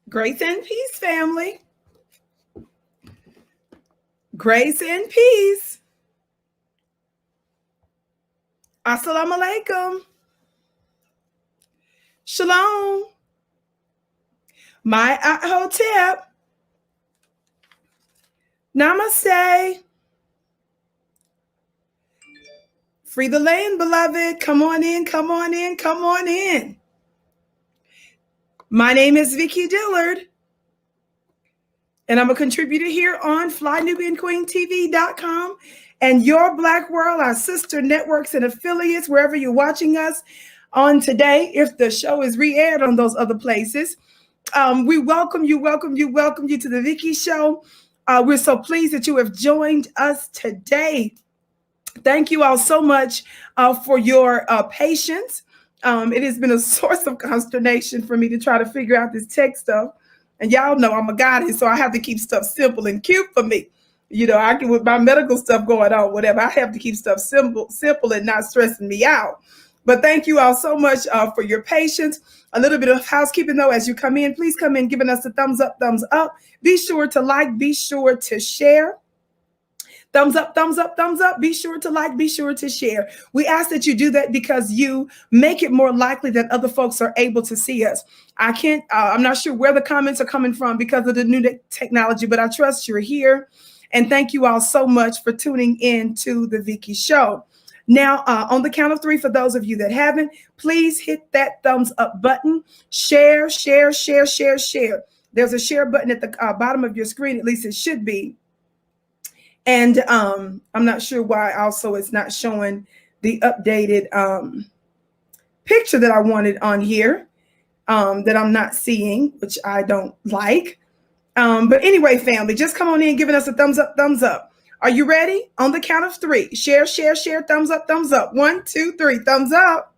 Grace and peace, family. Grace and peace. Assalamu alaikum. Shalom. My hotep. Namaste. Free the land, beloved. Come on in, come on in, come on in. My name is Vicki Dillard, and I'm a contributor here on FlyNubianQueenTV.com and Your Black World, our sister networks and affiliates, wherever you're watching us on today. If the show is re-aired on those other places, we welcome you to the Vicki Show. We're so pleased that you have joined us today. Thank you all so much for your patience. It has been a source of consternation for me to try to figure out this tech stuff. And y'all know I'm a goddess, so I have to keep stuff simple and cute for me. You know, I can, with my medical stuff going on, whatever, I have to keep stuff simple and not stressing me out. But thank you all so much for your patience. A little bit of housekeeping, though, as you come in. Please come in giving us a thumbs up, thumbs up. Be sure to like, be sure to share. Thumbs up, thumbs up, thumbs up. Be sure to like, be sure to share. We ask that you do that because you make it more likely that other folks are able to see us. I'm not sure where the comments are coming from because of the new technology, but I trust you're here. And thank you all so much for tuning in to the Vicki Show. Now, on the count of three, for those of you that haven't, please hit that thumbs up button. Share, share, share, share, share. There's a share button at the bottom of your screen, at least it should be. And I'm not sure why also it's not showing the updated picture that I wanted on here that I'm not seeing, which I don't like. But anyway, family, just come on in giving us a thumbs up, thumbs up. Are you ready? On the count of three, share, share, share, thumbs up, thumbs up. 1, 2, 3, thumbs up.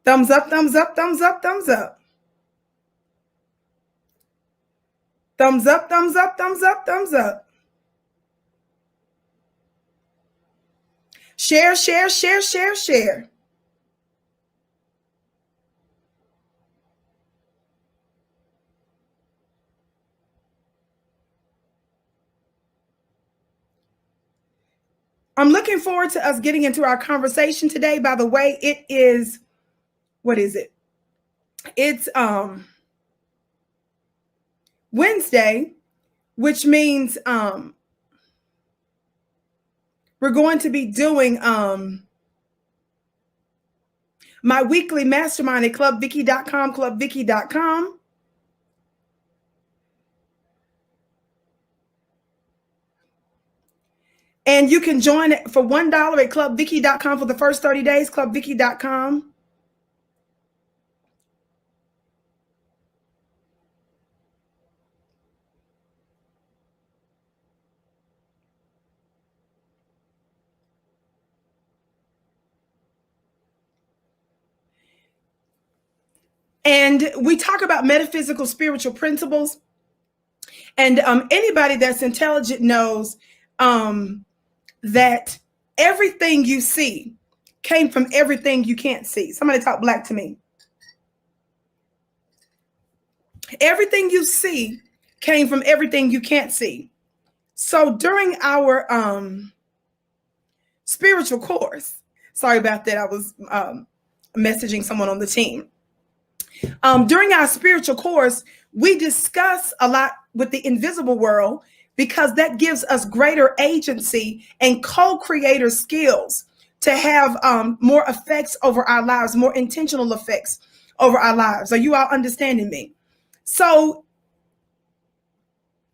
Thumbs up, thumbs up, thumbs up, thumbs up. Thumbs up, thumbs up, thumbs up, thumbs up. Share, share, share, share, share. I'm looking forward to us getting into our conversation today. By the way, it is, what is it? It's Wednesday, which means we're going to be doing my weekly mastermind at clubvicki.com, clubvicki.com. And you can join it for $1 at clubvicki.com for the first 30 days, clubvicki.com. And we talk about metaphysical spiritual principles. And anybody that's intelligent knows that everything you see came from everything you can't see. Somebody talk black to me. Everything you see came from everything you can't see. So during our spiritual course, sorry about that, I was messaging someone on the team. During our spiritual course, we discuss a lot with the invisible world because that gives us greater agency and co-creator skills to have more effects over our lives, more intentional effects over our lives. Are you all understanding me? So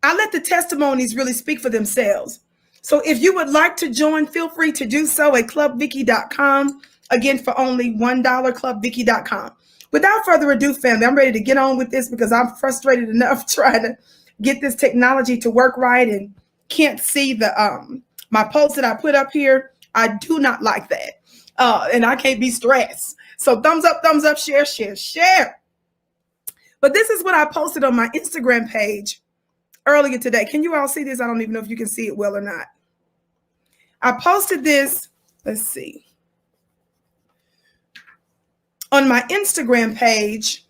I let the testimonies really speak for themselves. So if you would like to join, feel free to do so at clubvicki.com. Again, for only $1, clubvicki.com. Without further ado, family, I'm ready to get on with this because I'm frustrated enough trying to get this technology to work right and can't see the my post that I put up here. I do not like that. And I can't be stressed. So thumbs up, share, share, share. But this is what I posted on my Instagram page earlier today. Can you all see this? I don't even know if you can see it well or not. I posted this, let's see, on my Instagram page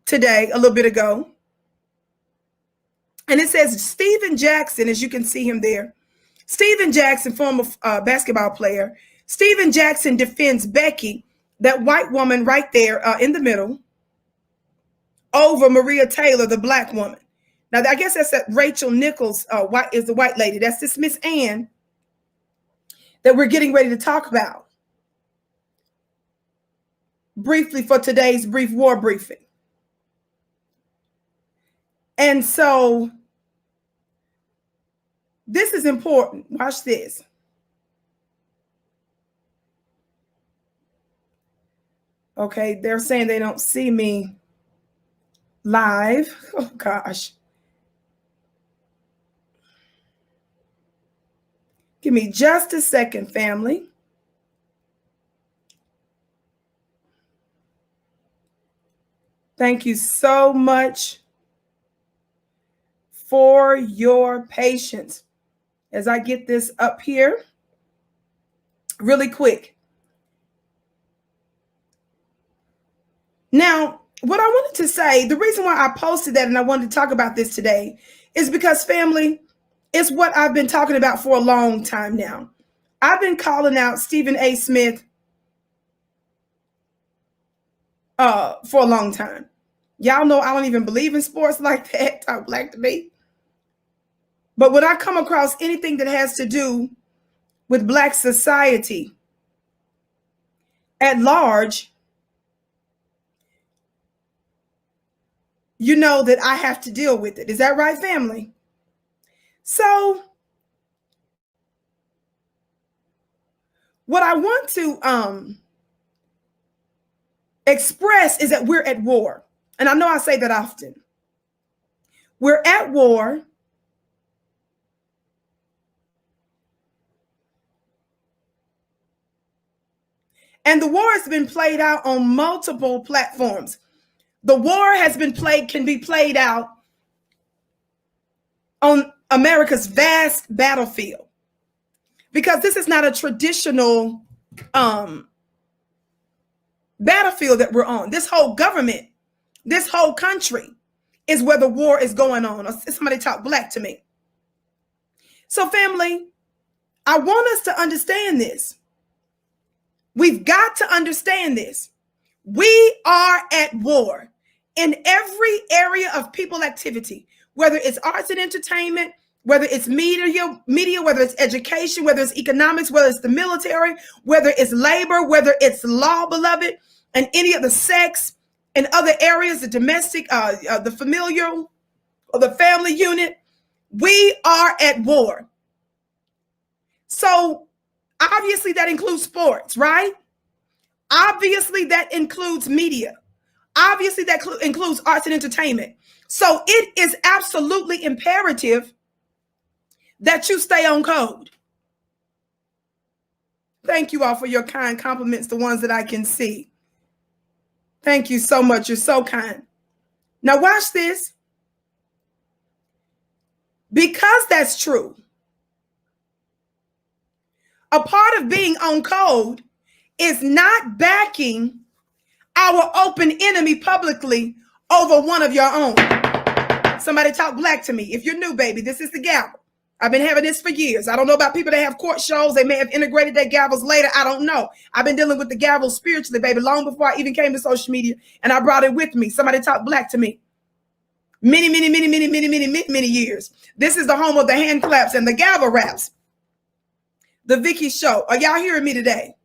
today, a little bit ago. And it says Steven Jackson, as you can see him there. Steven Jackson, former basketball player. Steven Jackson defends Becky, that white woman right there in the middle, over Maria Taylor, the black woman. Now, I guess that's that Rachel Nichols is the white lady. That's this Miss Ann that we're getting ready to talk about briefly for today's brief war briefing. And so this is important. Watch this. Okay, they're saying they don't see me live. Oh, gosh. Give me just a second, family. Thank you so much for your patience as I get this up here really quick. Now, what I wanted to say, the reason why I posted that and I wanted to talk about this today is because, family, it's what I've been talking about for a long time now. I've been calling out Stephen A. Smith for a long time. Y'all know I don't even believe in sports like that. Talk black to me. But when I come across anything that has to do with Black society at large, you know that I have to deal with it. Is that right, family? So what I want to express is that we're at war. And I know I say that often. We're at war. And the war has been played out on multiple platforms. The war has been can be played out on America's vast battlefield, because this is not a traditional battlefield that we're on. This whole government, this whole country is where the war is going on. Or somebody talk black to me. So, family, I want us to understand this. We've got to understand this. We are at war in every area of people activity, whether it's arts and entertainment, whether it's media, whether it's education, whether it's economics, whether it's the military, whether it's labor, whether it's law, beloved, and any of the sex and other areas, the domestic, the familial, or the family unit. We are at war. So obviously that includes sports, right? Obviously that includes media. Obviously that includes arts and entertainment. So it is absolutely imperative that you stay on code. Thank you all for your kind compliments, the ones that I can see. Thank you so much. You're so kind. Now watch this. Because that's true, a part of being on code is not backing our open enemy publicly over one of your own. Somebody talk black to me. If you're new, baby, this is the gavel. I've been having this for years. I don't know about people that have court shows. They may have integrated their gavels later. I don't know. I've been dealing with the gavel spiritually, baby, long before I even came to social media, and I brought it with me. Somebody talk black to me. Many years. This is the home of the hand claps and the gavel raps. The Vicki show. Are y'all hearing me today?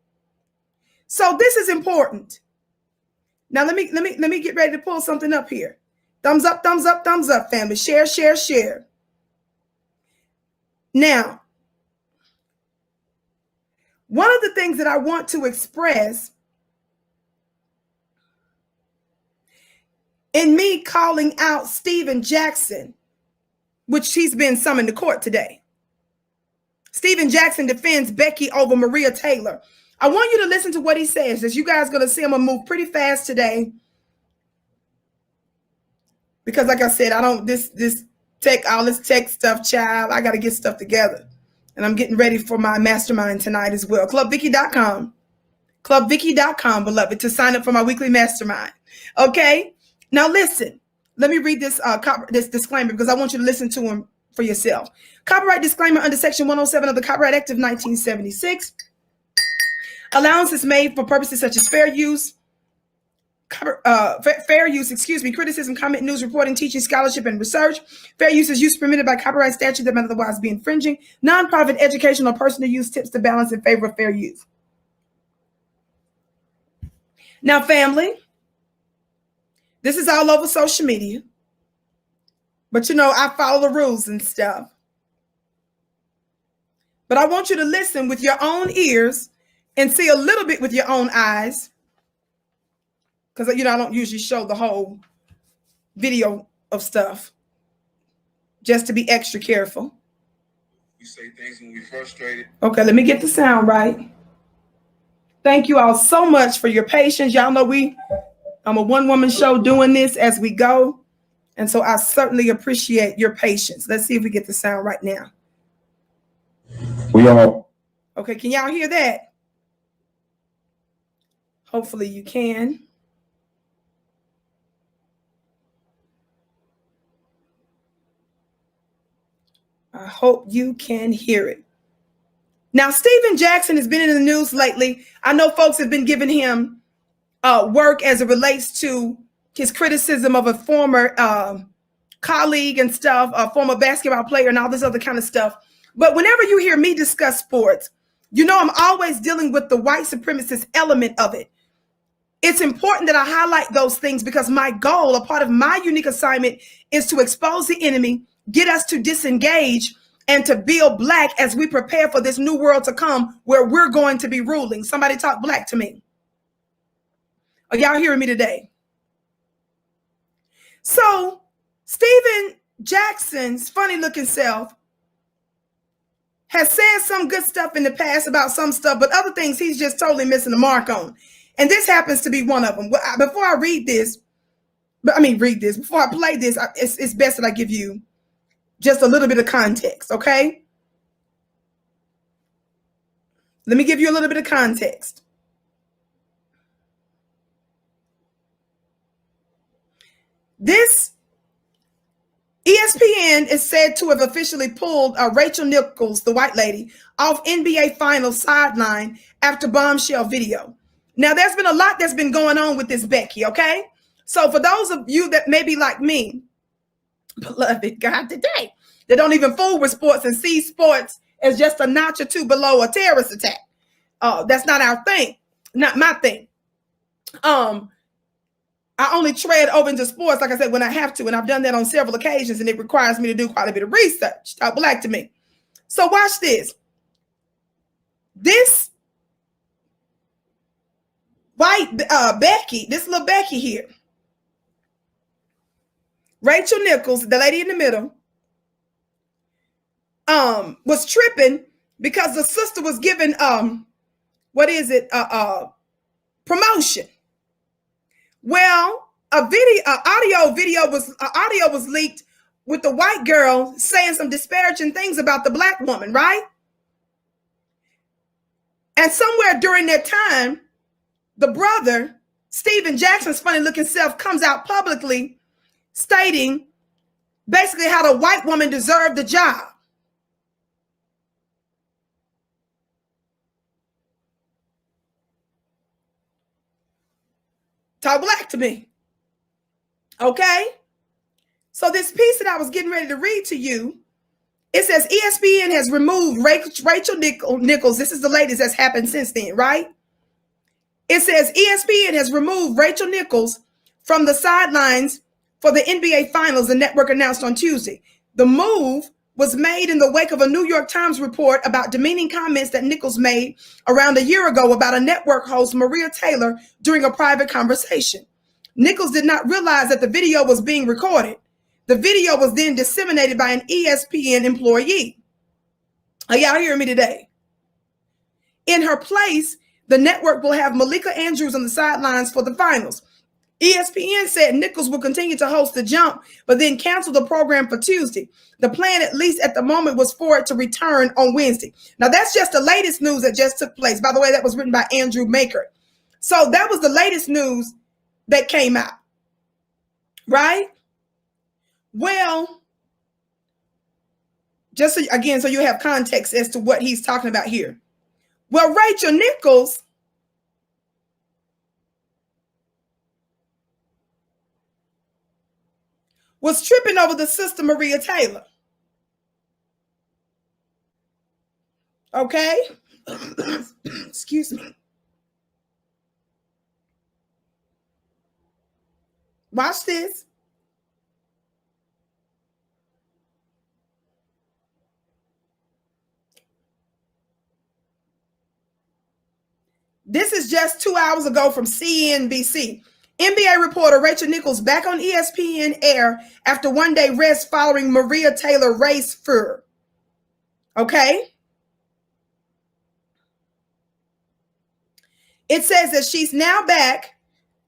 So this is important. Now let me get ready to pull something up here. Thumbs up, family. Share, share, share. Now, one of the things that I want to express in me calling out Steven Jackson, which he's been summoned to court today. Steven Jackson defends Becky over Maria Taylor. I want you to listen to what he says. As you guys are going to see, I'm going to move pretty fast today. Because like I said, I don't, all this tech stuff, child, I got to get stuff together. And I'm getting ready for my mastermind tonight as well. ClubVicki.com. ClubVicki.com, beloved, to sign up for my weekly mastermind. Okay? Now listen, let me read this this disclaimer because I want you to listen to him for yourself. Copyright disclaimer under Section 107 of the Copyright Act of 1976. Allowance is made for purposes such as fair use, criticism, comment, news reporting, teaching, scholarship, and research. Fair use is use permitted by copyright statute that might otherwise be infringing. Non-profit educational or personal use tips to balance in favor of fair use. Now, family, this is all over social media, but you know, I follow the rules and stuff. But I want you to listen with your own ears and see a little bit with your own eyes. Because, you know, I don't usually show the whole video of stuff, just to be extra careful. We say things when we're frustrated. Okay, let me get the sound right. Thank you all so much for your patience. Y'all know I'm a one-woman show doing this as we go. And so I certainly appreciate your patience. Let's see if we get the sound right now. We all. Okay, can y'all hear that? Hopefully you can. I hope you can hear it. Now, Steven Jackson has been in the news lately. I know folks have been giving him work as it relates to his criticism of a former colleague and stuff, a former basketball player and all this other kind of stuff. But whenever you hear me discuss sports, you know I'm always dealing with the white supremacist element of it. It's important that I highlight those things because my goal, a part of my unique assignment, is to expose the enemy, get us to disengage, and to build black as we prepare for this new world to come where we're going to be ruling. Somebody talk black to me. Are y'all hearing me today? So Steven Jackson's funny looking self has said some good stuff in the past about some stuff, but other things he's just totally missing the mark on. And this happens to be one of them. Before I play this, it's best that I give you just a little bit of context, okay? Let me give you a little bit of context. This ESPN is said to have officially pulled Rachel Nichols, the white lady, off NBA Finals sideline after bombshell video. Now, there's been a lot that's been going on with this Becky, okay? So for those of you that may be like me, beloved God today, that don't even fool with sports and see sports as just a notch or two below a terrorist attack. That's not our thing, not my thing. I only tread over into sports, like I said, when I have to, and I've done that on several occasions, and it requires me to do quite a bit of research. Talk black to me. So watch this. This white Becky, this little Becky here, Rachel Nichols, the lady in the middle, was tripping because the sister was given promotion. Well, audio was leaked with the white girl saying some disparaging things about the black woman, right? And somewhere during that time, the brother, Steven Jackson's funny looking self, comes out publicly stating basically how the white woman deserved the job. Talk black to me. Okay? So this piece that I was getting ready to read to you, it says ESPN has removed Rachel Nichols. This is the latest that's happened since then, right? It says ESPN has removed Rachel Nichols from the sidelines for the NBA Finals, the network announced on Tuesday. The move was made in the wake of a New York Times report about demeaning comments that Nichols made around a year ago about a network host, Maria Taylor, during a private conversation. Nichols did not realize that the video was being recorded. The video was then disseminated by an ESPN employee. Are y'all hearing me today? In her place, the network will have Malika Andrews on the sidelines for the finals. ESPN said Nichols will continue to host the jump, but then cancel the program for Tuesday. The plan, at least at the moment, was for it to return on Wednesday. Now, that's just the latest news that just took place. By the way, that was written by Andrew Maker. So that was the latest news that came out. right? Well, just so, again, so you have context as to what he's talking about here. Well, Rachel Nichols was tripping over the sister Maria Taylor. Okay? Excuse me. Watch this. This is just 2 hours ago from CNBC. NBA reporter Rachel Nichols back on ESPN air after one-day rest following Maria Taylor race fur. Okay? It says that she's now back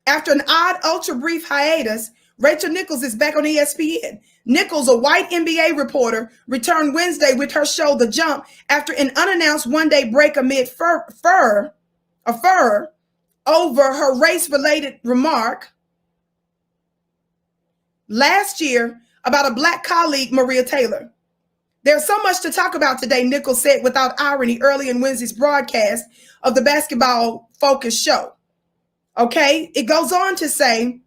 after an odd, ultra-brief hiatus. Rachel Nichols is back on ESPN. Nichols, a white NBA reporter, returned Wednesday with her show The Jump after an unannounced one-day break amid fur over her race-related remark last year about a black colleague, Maria Taylor. There's so much to talk about today, Nichols said without irony early in Wednesday's broadcast of the basketball-focused show. Okay, it goes on to say,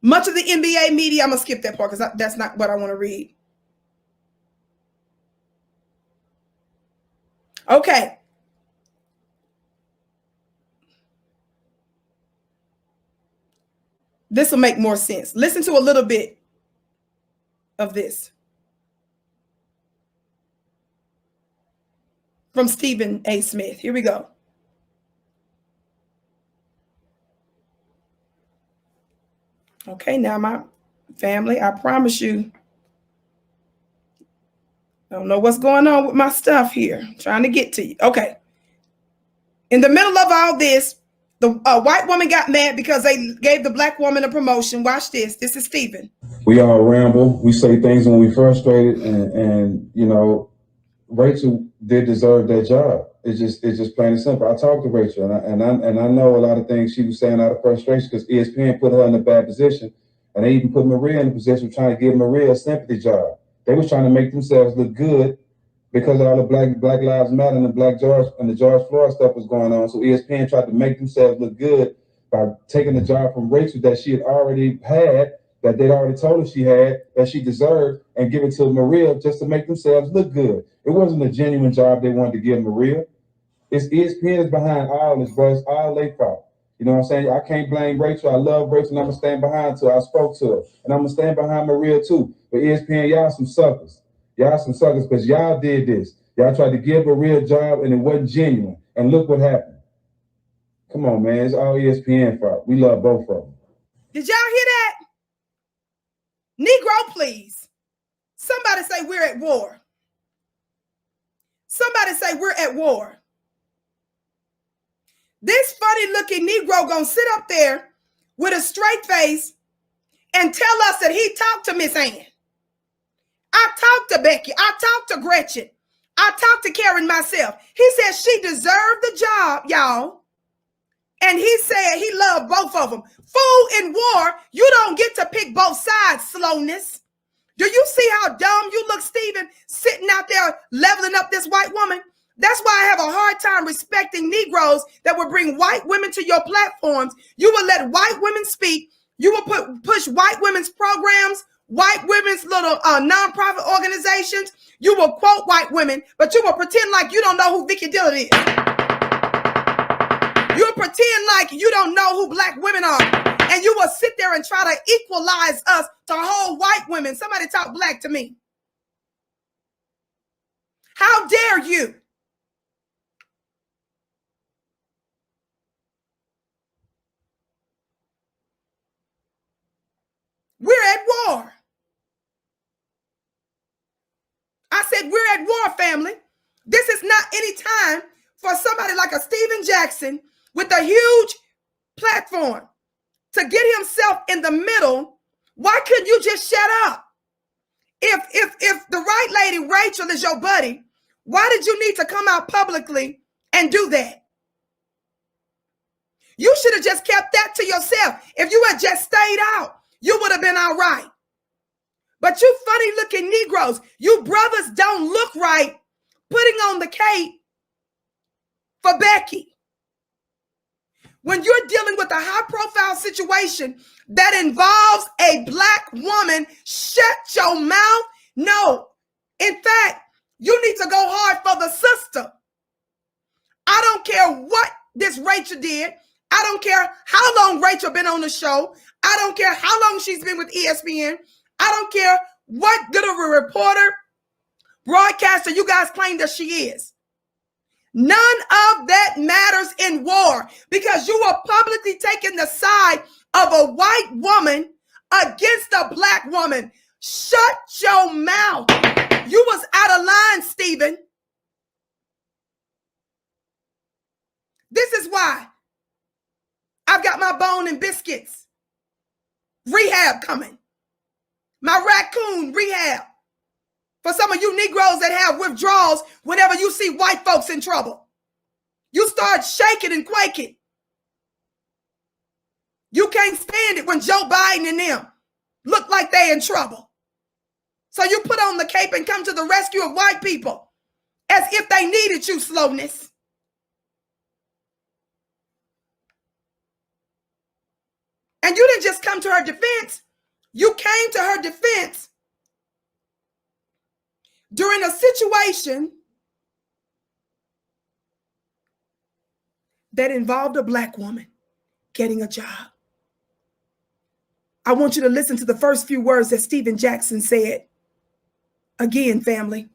much of the NBA media, I'm going to skip that part because that's not what I want to read. Okay. This will make more sense. Listen to a little bit of this from Stephen A. Smith. Here we go. Okay, now my family, I promise you, I don't know what's going on with my stuff here. I'm trying to get to you. Okay. In the middle of all this, the white woman got mad because they gave the black woman a promotion. Watch this. This is Stephen. We all ramble. We say things when we frustrated, and you know, Rachel did deserve that job. It's just plain and simple. I talked to Rachel, and I know a lot of things she was saying out of frustration because ESPN put her in a bad position, and they even put Maria in a position of trying to give Maria a sympathy job. They was trying to make themselves look good because all the Black Lives Matter and the George Floyd stuff was going on. So ESPN tried to make themselves look good by taking the job from Rachel that she had already had, that they'd already told her she had, that she deserved, and give it to Maria just to make themselves look good. It wasn't a genuine job they wanted to give Maria. It's ESPN is behind all this, bro. It's all their fault. You know what I'm saying? I can't blame Rachel. I love Rachel, and I'm gonna stand behind her. I spoke to her, and I'm gonna stand behind Maria too. But ESPN, y'all some suckers. Y'all some suckers because y'all did this. Y'all tried to give Maria a job, and it wasn't genuine. And look what happened. Come on, man. It's all ESPN fault. We love both of them. Did y'all hear that? Negro, please. Somebody say we're at war. Somebody say we're at war. This funny looking Negro gonna sit up there with a straight face and tell us that he talked to Miss Ann. I talked to Becky. I talked to Gretchen. I talked to Karen myself. He said she deserved the job, y'all. And he said he loved both of them. Fool, in war, you don't get to pick both sides, slowness. Do you see how dumb you look, Stephen, sitting out there leveling up this white woman? That's why I have a hard time respecting Negroes that will bring white women to your platforms. You will let white women speak. You will push white women's programs, white women's little nonprofit organizations. You will quote white women, but you will pretend like you don't know who Vicki Dillard is. You'll pretend like you don't know who black women are. And you will sit there and try to equalize us to whole white women. Somebody talk black to me. How dare you? We're at war. I said we're at war, family. This is not any time for somebody like a Steven Jackson with a huge platform to get himself in the middle. Why couldn't you just shut up? If the right lady Rachel is your buddy, why did you need to come out publicly and do that? You should have just kept that to yourself. If you had just stayed out, you would have been all right. But you funny looking Negroes, you brothers don't look right putting on the cape for Becky. When you're dealing with a high profile situation that involves a black woman, shut your mouth. No. In fact, you need to go hard for the sister. I don't care what this Rachel did. I don't care how long Rachel been on the show. I don't care how long she's been with ESPN. I don't care what good of a reporter, broadcaster you guys claim that she is. None of that matters in war, because you are publicly taking the side of a white woman against a black woman. Shut your mouth. You was out of line, Stephen. This is why I've got my bone and biscuits rehab coming. My raccoon rehab. For some of you Negroes that have withdrawals whenever you see white folks in trouble. You start shaking and quaking. You can't stand it when Joe Biden and them look like they in trouble. So you put on the cape and come to the rescue of white people as if they needed you, slowness. And you didn't just come to her defense. You came to her defense during a situation that involved a black woman getting a job. I want you to listen to the first few words that Stephen Jackson said. Again, family.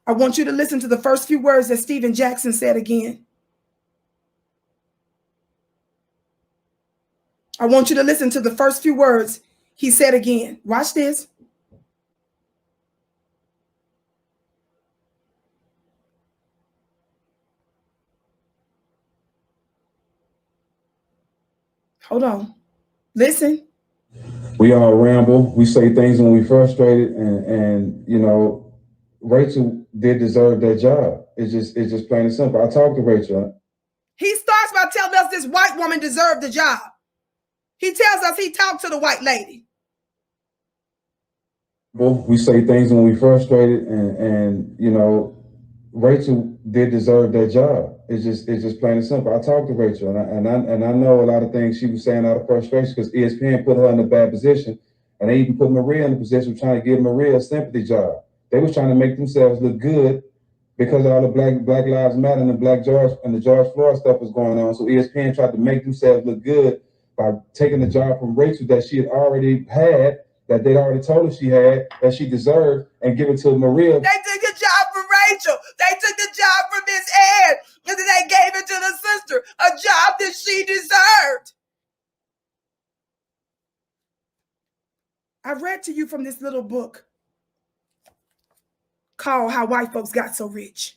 I want you to listen to the first few words that Stephen Jackson said again. I want you to listen to the first few words he said again. Watch this. Hold on. Listen. We all ramble. We say things when we frustrated, and you know, Rachel did deserve that job. It's just plain and simple. I talked to Rachel. He starts by telling us this white woman deserved the job. He tells us he talked to the white lady. We say things when we frustrated, and you know, Rachel did deserve that job. It's just plain and simple. I talked to Rachel, and I know a lot of things she was saying out of frustration because ESPN put her in a bad position, and they even put Maria in the position of trying to give Maria a sympathy job. They was trying to make themselves look good because all the Black Lives Matter and the George Floyd stuff was going on. So ESPN tried to make themselves look good by taking the job from Rachel that she had already had, that they'd already told her she had, that she deserved, and give it to Maria. They took the job from Rachel. They took the job from Miss Ann, and then they gave it to the sister, a job that she deserved. I read to you from this little book called How White Folks Got So Rich.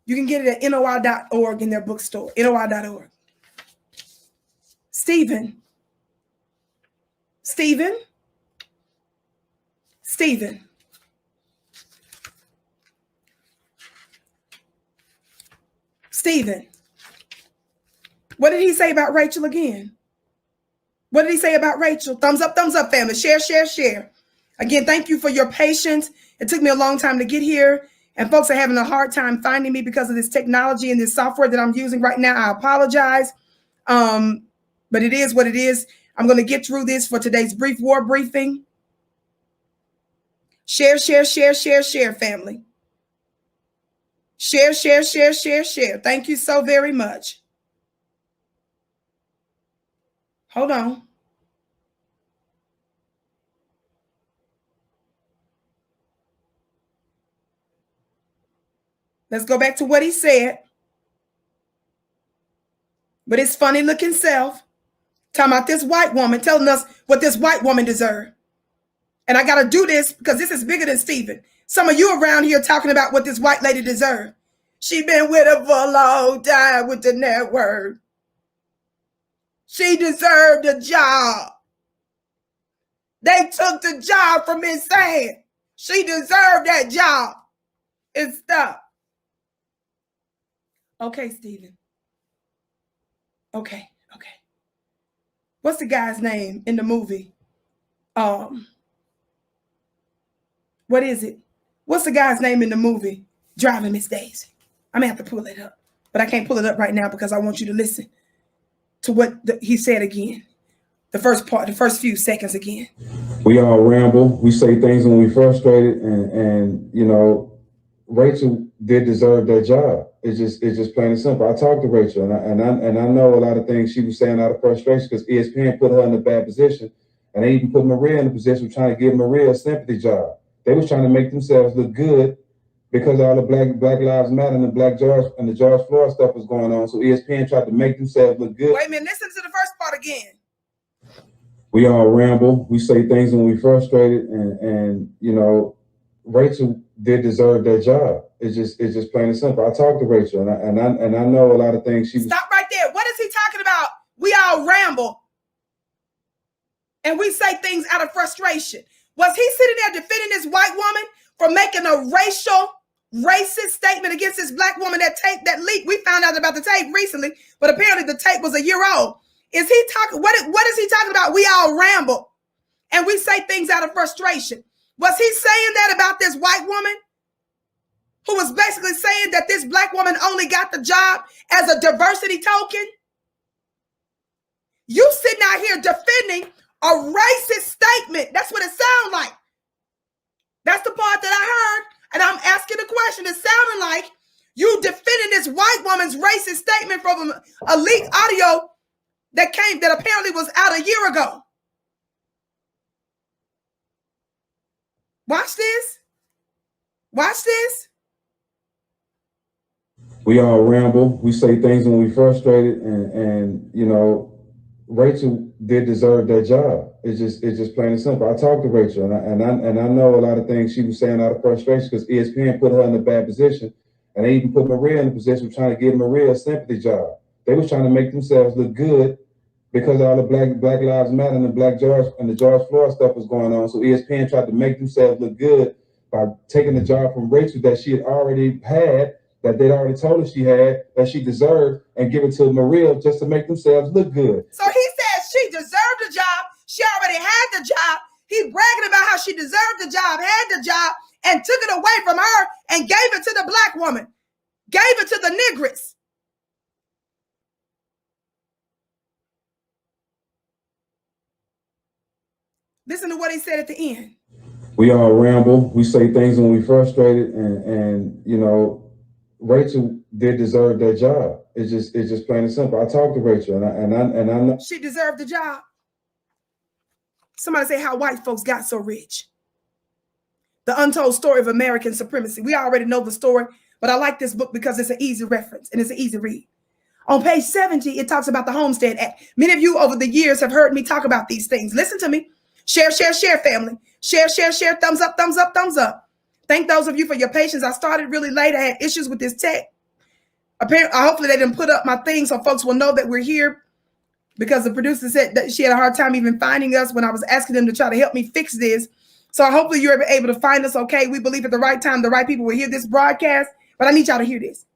You can get it at NOI.org in their bookstore, NOI.org. Stephen. What did he say about Rachel again? What did he say about Rachel? Thumbs up, family. Share, share, share. Again, thank you for your patience. It took me a long time to get here, and folks are having a hard time finding me because of this technology and this software that I'm using right now. I apologize, but it is what it is. I'm going to get through this for today's brief war briefing. Share, share, share, share, share, family. Share, share, share, share, share. Thank you so very much. Hold on. Let's go back to what he said. But his funny looking self talking about this white woman, telling us what this white woman deserved. And I got to do this because this is bigger than Stephen. Some of you around here talking about what this white lady deserved. She been with her for a long time with the network. She deserved a job. They took the job from Miss Ann. She deserved that job. and stop. Okay, Stephen. Okay. What's the guy's name in the movie? What is it? What's the guy's name in the movie? Driving Miss Daisy. I'm gonna have to pull it up, but I can't pull it up right now because I want you to listen to what he said again. The first few seconds again. We all ramble. We say things when we frustrated, and you know, Rachel did deserve that job. It's just plain and simple. I talked to Rachel, and I know a lot of things she was saying out of frustration because ESPN put her in a bad position, and they even put Maria in a position trying to give Maria a sympathy job. They was trying to make themselves look good because all the Black Lives Matter and the George Floyd stuff was going on. So ESPN tried to make themselves look good. Wait a minute, listen to the first part again. We all ramble. We say things when we frustrated, and you know, Rachel did deserve that job. It's just plain and simple. I talked to Rachel, and I know a lot of things she was. Stop right there. What is he talking about? We all ramble, and we say things out of frustration. Was he sitting there defending this white woman for making a racist statement against this black woman? That tape, that leak, we found out about the tape recently, but apparently the tape was a year old. Is he talking? What is he talking about? We all ramble and we say things out of frustration. Was he saying that about this white woman who was basically saying that this black woman only got the job as a diversity token? You sitting out here defending a racist statement. That's what it sounds like. That's the part that I heard, and I'm asking the question. It sounded like you defending this white woman's racist statement from a leaked audio that apparently was out a year ago. Watch this. Watch this. We all ramble. We say things when we frustrated, and you know, Rachel did deserve that job. It's just plain and simple. I talked to Rachel, and I know a lot of things she was saying out of frustration because ESPN put her in a bad position, and they even put Maria in a position trying to give Maria a sympathy job. They was trying to make themselves look good because all the Black Lives Matter and the George Floyd stuff was going on. So ESPN tried to make themselves look good by taking the job from Rachel that she had already had, that they'd already told her she had, that she deserved, and give it to Maria just to make themselves look good. So he says she deserved the job. She already had the job. He bragging about how she deserved the job, had the job, and took it away from her and gave it to the black woman, gave it to the Negress. Listen to what he said at the end. We all ramble. We say things when we frustrated, and you know, Rachel did deserve that job. It's just plain and simple. I talked to Rachel, and I know she deserved the job. Somebody say how white folks got so rich. The untold story of American supremacy. We already know the story, but I like this book because it's an easy reference and it's an easy read. On page 70, it talks about the Homestead Act. Many of you over the years have heard me talk about these things. Listen to me. Share, family. Share. Thumbs up. Thank those of you for your patience. I started really late. I had issues with this tech. Apparently, hopefully they didn't put up my thing so folks will know that we're here, because the producer said that she had a hard time even finding us when I was asking them to try to help me fix this. So hopefully you're able to find us okay. We believe at the right time, the right people will hear this broadcast, but I need y'all to hear this.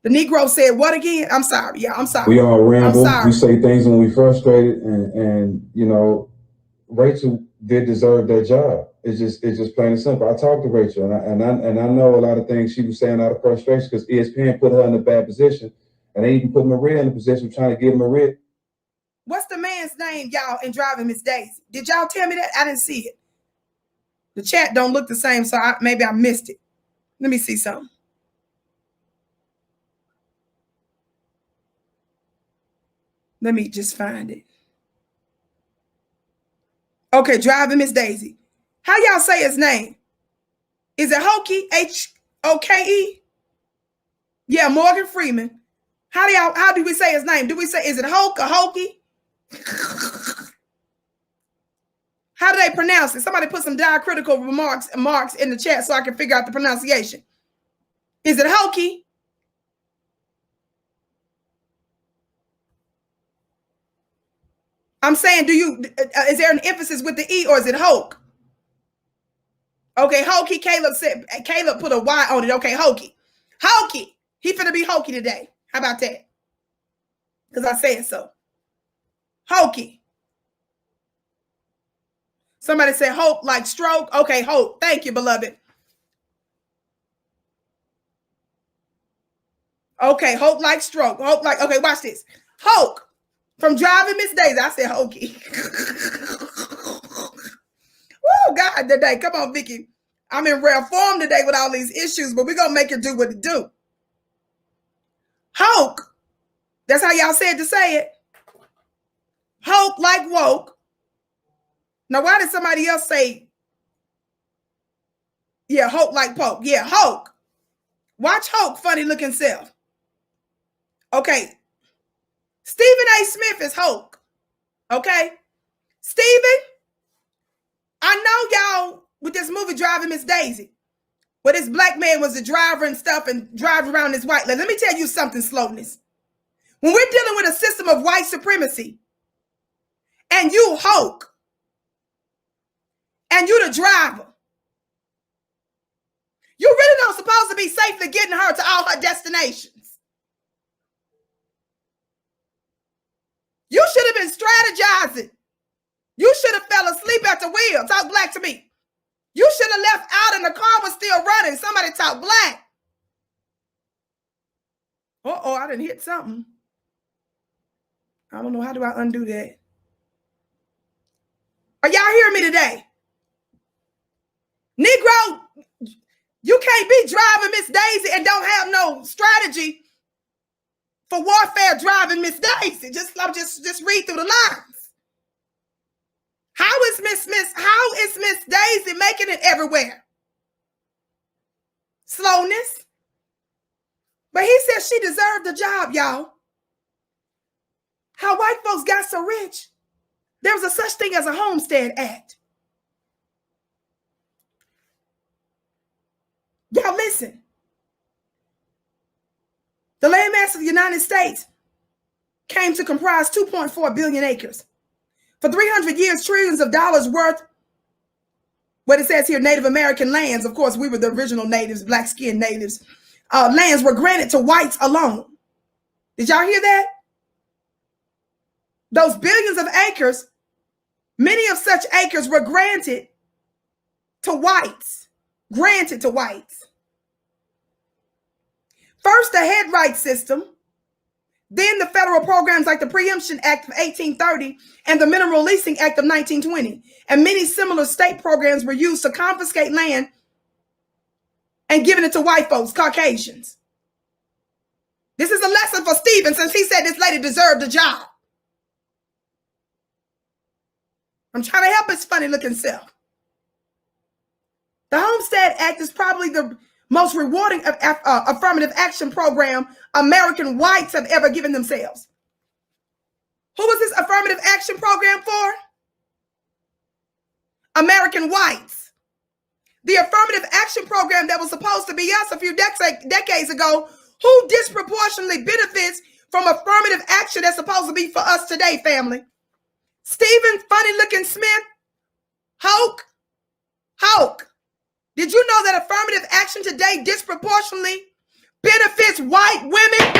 The Negro said what again? I'm sorry. Yeah, I'm sorry. We all ramble. We say things when we frustrated, and you know, Rachel did deserve that job. It's just plain and simple. I talked to Rachel, and I know a lot of things she was saying out of frustration because ESPN put her in a bad position, and they even put Maria in a position trying to give Maria. What's the man's name, y'all, in Driving Miss Daisy? Did y'all tell me that? I didn't see it. The chat don't look the same, so maybe I missed it. Let me see something. Let me just find it. Okay, Driving Miss Daisy. How y'all say his name? Is it Hoke? Hoke? Yeah, Morgan Freeman. How do we say his name? Do we say, is it Hoke or Hokie? How do they pronounce it? Somebody put some diacritical marks in the chat so I can figure out the pronunciation. Is it Hokie? I'm saying, is there an emphasis with the E or is it Hoke? Okay, hokey. Caleb put a Y on it. Okay, hokey. Hokey. He finna be hokey today. How about that? Because I said so. Hokey. Somebody said hope like stroke. Okay, hope. Thank you, beloved. Okay, hope like stroke. Hope like, okay, watch this. Hoke from Driving Miss Daisy. I said hokey. Woo, God, today. Come on, Vicki. I'm in rare form today with all these issues, but we're going to make it do what it do. Hoke. That's how y'all said to say it. Hoke like woke. Now, why did somebody else say, yeah, hope like poke? Yeah, Hoke. Watch Hoke, funny looking self. Okay. Stephen A. Smith is Hoke. Okay. Stephen, I know y'all with this movie Driving Miss Daisy, where this black man was the driver and stuff and driving around this white lady. Let me tell you something, slowness. When we're dealing with a system of white supremacy and you Hoke and you the driver, you really not supposed to be safely getting her to all her destinations. You should have been strategizing. You should have fell asleep at the wheel. Talk black to me. You should have left out and the car was still running. Somebody talk black. Uh-oh, I didn't hit something. I don't know. How do I undo that? Are y'all hearing me today? Negro, you can't be driving Miss Daisy and don't have no strategy for warfare driving Miss Daisy. Just read through the lines. How is Miss Daisy making it everywhere? Slowness. But he said she deserved the job, y'all. How white folks got so rich, there was a such thing as a Homestead Act. Y'all listen. The landmass of the United States came to comprise 2.4 billion acres. For 300 years, trillions of dollars worth, what it says here, Native American lands. Of course, we were the original natives, black-skinned natives. Lands were granted to whites alone. Did y'all hear that? Those billions of acres, many of such acres were granted to whites. Granted to whites. First, the head rights system, then the federal programs like the Preemption Act of 1830 and the Mineral Leasing Act of 1920. And many similar state programs were used to confiscate land and giving it to white folks, Caucasians. This is a lesson for Stephen, since he said this lady deserved a job. I'm trying to help his funny looking self. The Homestead Act is probably the most rewarding affirmative action program American whites have ever given themselves. Who was this affirmative action program for? American whites. The affirmative action program that was supposed to be us a few decades ago, who disproportionately benefits from affirmative action that's supposed to be for us today, family? Stephen Funny Looking Smith, Hoke. Did you know that affirmative action today disproportionately benefits white women?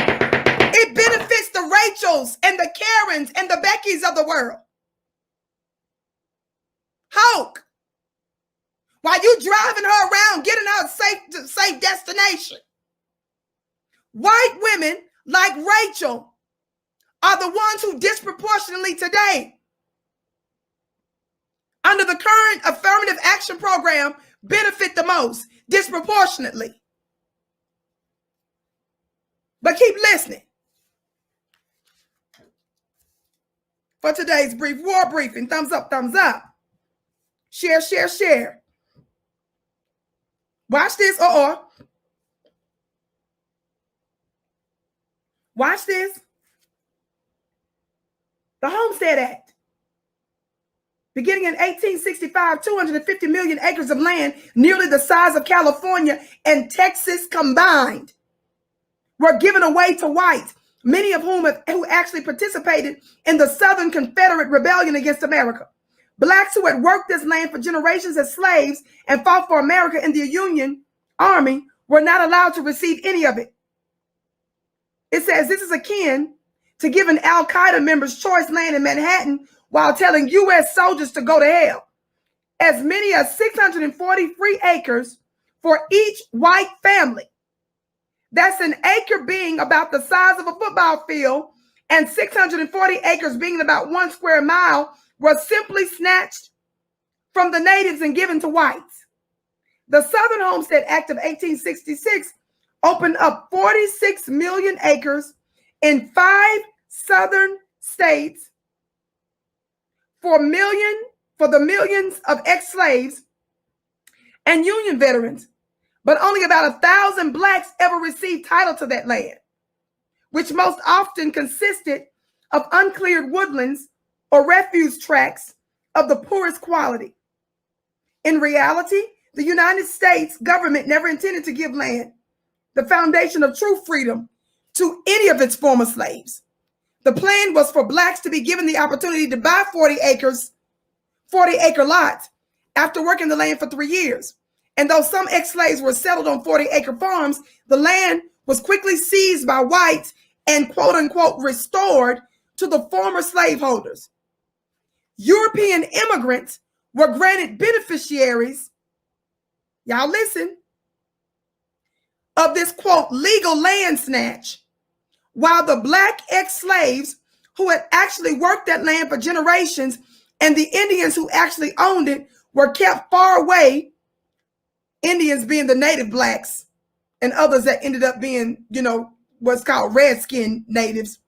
It benefits the Rachels and the Karens and the Beckys of the world. Hoke. While you driving her around, getting her to safe destination. White women like Rachel are the ones who disproportionately today, under the current affirmative action program, benefit the most, disproportionately. But keep listening. For today's brief war briefing, thumbs up, thumbs up. Share, share, share. Watch this, Watch this. The Homestead Act. Beginning in 1865, 250 million acres of land, nearly the size of California and Texas combined, were given away to whites, many of whom who actually participated in the Southern Confederate Rebellion against America. Blacks who had worked this land for generations as slaves and fought for America in the Union Army were not allowed to receive any of it. It says this is akin to giving Al-Qaeda members choice land in Manhattan while telling U.S. soldiers to go to hell. As many as 640 free acres for each white family. That's an acre being about the size of a football field, and 640 acres being about 1 square mile was simply snatched from the natives and given to whites. The Southern Homestead Act of 1866 opened up 46 million acres in 5 southern states for the millions of ex-slaves and Union veterans, but only about 1,000 blacks ever received title to that land, which most often consisted of uncleared woodlands or refuse tracts of the poorest quality. In reality, the United States government never intended to give land, the foundation of true freedom, to any of its former slaves. The plan was for blacks to be given the opportunity to buy 40-acre lots after working the land for 3 years. And though some ex-slaves were settled on 40-acre farms, the land was quickly seized by whites and quote unquote restored to the former slaveholders. European immigrants were granted beneficiaries, y'all listen, of this quote legal land snatch, while the black ex-slaves who had actually worked that land for generations and the Indians who actually owned it were kept far away, Indians being the native blacks and others that ended up being, what's called redskin natives,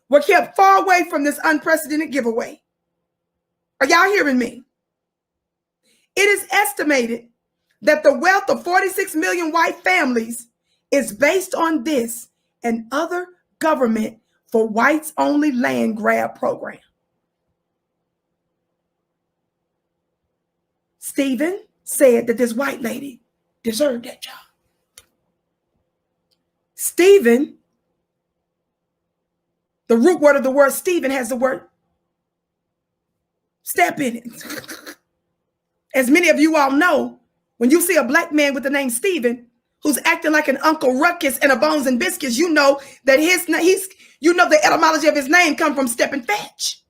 were kept far away from this unprecedented giveaway. Are y'all hearing me? It is estimated that the wealth of 46 million white families is based on this and other government for whites only land grab program. Stephen said that this white lady deserved that job. Stephen, the root word of the word Stephen has the word step in it. As many of you all know, when you see a black man with the name Stephen who's acting like an Uncle Ruckus and a Bones and Biscuits, you know that the etymology of his name comes from step and fetch.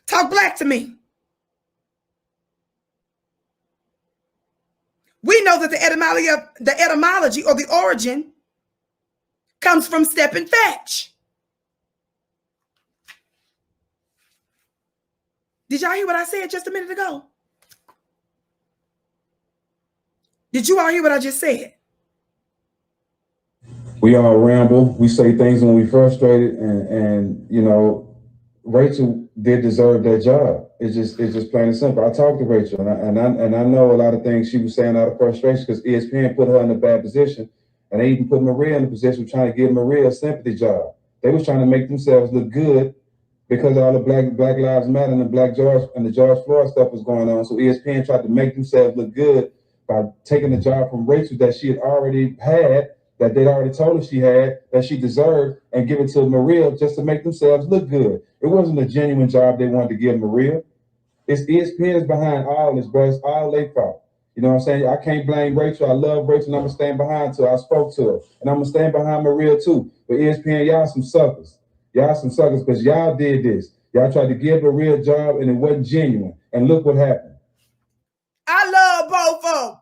Talk black to me. We know that the etymology or the origin comes from step and fetch. Did y'all hear what I said just a minute ago? Did you all hear what I just said? We all ramble. We say things when we frustrated, and Rachel did deserve that job. It's just plain and simple. I talked to Rachel, and I know a lot of things she was saying out of frustration because ESPN put her in a bad position, and they even put Maria in a position trying to give Maria a sympathy job. They was trying to make themselves look good because all the Black Lives Matter and the George Floyd stuff was going on. So ESPN tried to make themselves look good by taking the job from Rachel that she had already had, that they'd already told her she had, that she deserved, and give it to Maria just to make themselves look good. It wasn't a genuine job they wanted to give Maria. It's ESPN's behind all this, bro. It's all their fault. You know what I'm saying? I can't blame Rachel. I love Rachel, and I'm going to stand behind her. I spoke to her, and I'm going to stand behind Maria too. But ESPN, y'all some suckers. Y'all some suckers because y'all did this. Y'all tried to give Maria a job, and it wasn't genuine. And look what happened. I love both of them.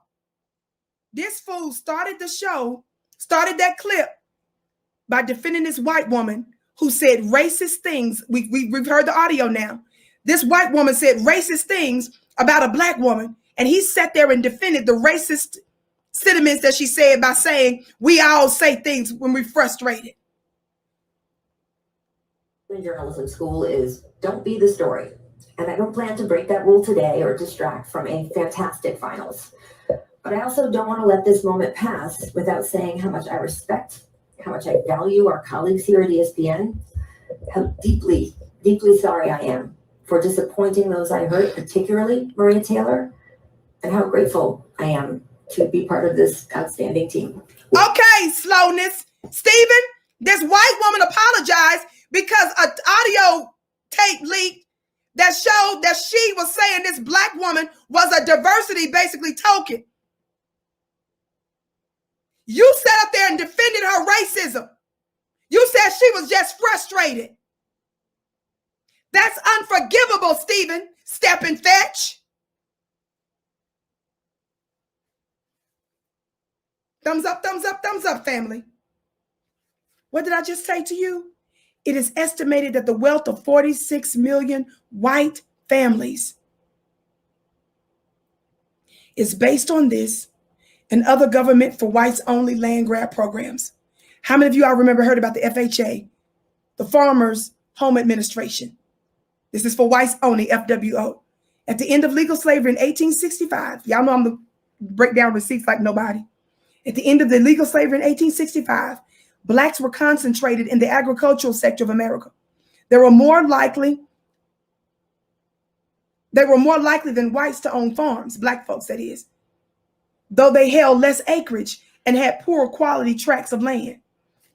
This fool started that clip by defending this white woman who said racist things. We've heard the audio now. This white woman said racist things about a black woman, and he sat there and defended the racist sentiments that she said by saying we all say things when we're frustrated. In journalism school is don't be the story. And I don't plan to break that rule today or distract from a fantastic finals. But I also don't want to let this moment pass without saying how much I respect, how much I value our colleagues here at ESPN, how deeply, deeply sorry I am for disappointing those I hurt, particularly Maria Taylor, and how grateful I am to be part of this outstanding team. Okay, slowness. Stephen, this white woman apologized because an audio tape leaked that showed that she was saying this black woman was a diversity basically token. You sat up there and defended her racism. You said she was just frustrated. That's unforgivable, Stephen. Step and fetch. Thumbs up, thumbs up, thumbs up, family. What did I just say to you? It is estimated that the wealth of 46 million white families is based on this and other government for whites only land grab programs. How many of you all remember heard about the FHA, the Farmers Home Administration? This is for whites only, FWO. At the end of legal slavery in 1865, y'all know I'm the break down receipts like nobody. At the end of the legal slavery in 1865, blacks were concentrated in the agricultural sector of America. They were more likely than whites to own farms, black folks that is, though they held less acreage and had poor quality tracts of land.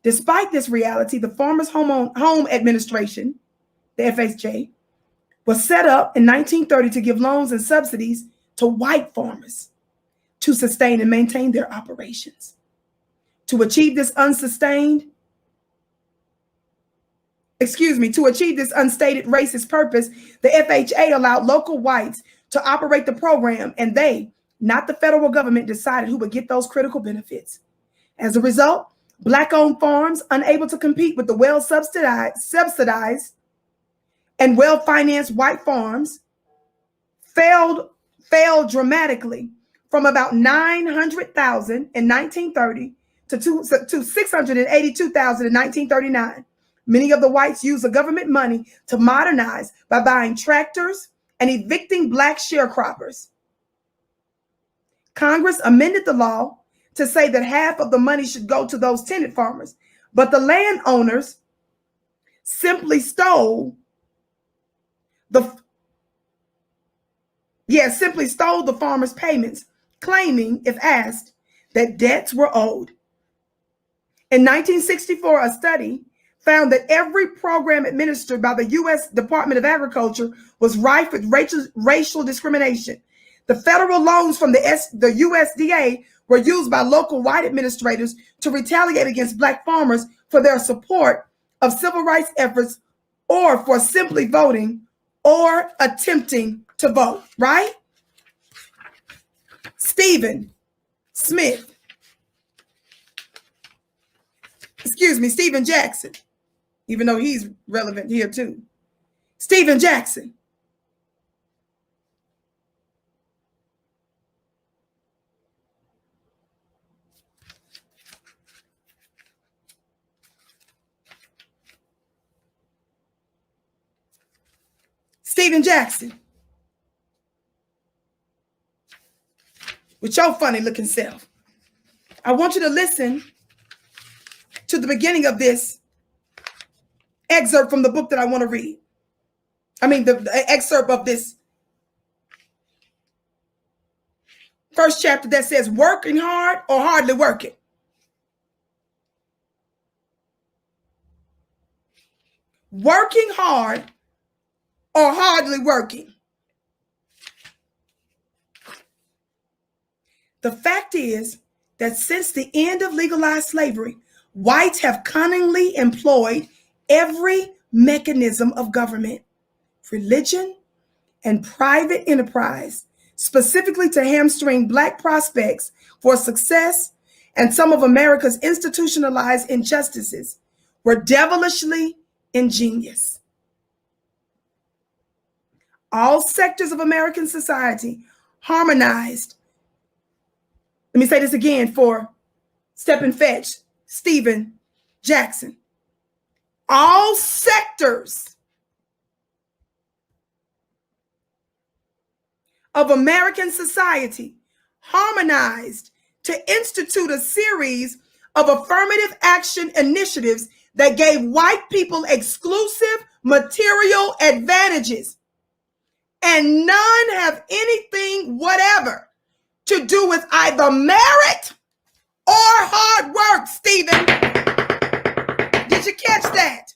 Despite this reality, the Farmers Home Administration, the FHA, was set up in 1930 to give loans and subsidies to white farmers to sustain and maintain their operations. To achieve this unstated racist purpose, the FHA allowed local whites to operate the program, and they, not the federal government, decided who would get those critical benefits. As a result, black-owned farms, unable to compete with the well-subsidized and well-financed white farms, failed dramatically from about 900,000 in 1930 to 682,000 in 1939. Many of the whites used the government money to modernize by buying tractors and evicting black sharecroppers. Congress amended the law to say that half of the money should go to those tenant farmers, but the landowners simply stole the farmers' payments, claiming, if asked, that debts were owed. In 1964, a study found that every program administered by the U.S. Department of Agriculture was rife with racial discrimination. The federal loans from the USDA were used by local white administrators to retaliate against black farmers for their support of civil rights efforts or for simply voting or attempting to vote, right? Stephen Jackson, even though he's relevant here too. Stephen Jackson. Stephen Jackson. With your funny looking self. I want you to listen to the beginning of this excerpt from the book that I want to read. I mean, the excerpt of this first chapter that says, working hard or hardly working. Working hard or hardly working. The fact is that since the end of legalized slavery, whites have cunningly employed every mechanism of government, religion, and private enterprise, specifically to hamstring black prospects for success, and some of America's institutionalized injustices were devilishly ingenious. All sectors of American society harmonized. Let me say this again for Step and Fetch, Stephen Jackson. All sectors of American society harmonized to institute a series of affirmative action initiatives that gave white people exclusive material advantages, and none have anything whatever to do with either merit or hard work, Stephen. Did you catch that?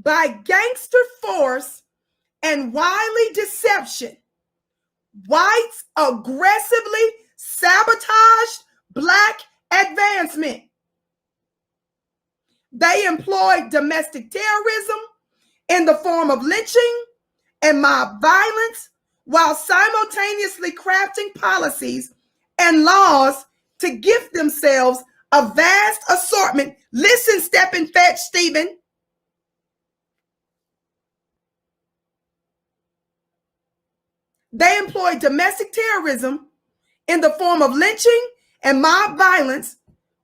by gangster force and wily deception, whites aggressively sabotaged Black advancement. They employed domestic terrorism in the form of lynching and mob violence while simultaneously crafting policies and laws to gift themselves a vast assortment. Listen, step and fetch, Stephen. They employed domestic terrorism in the form of lynching and mob violence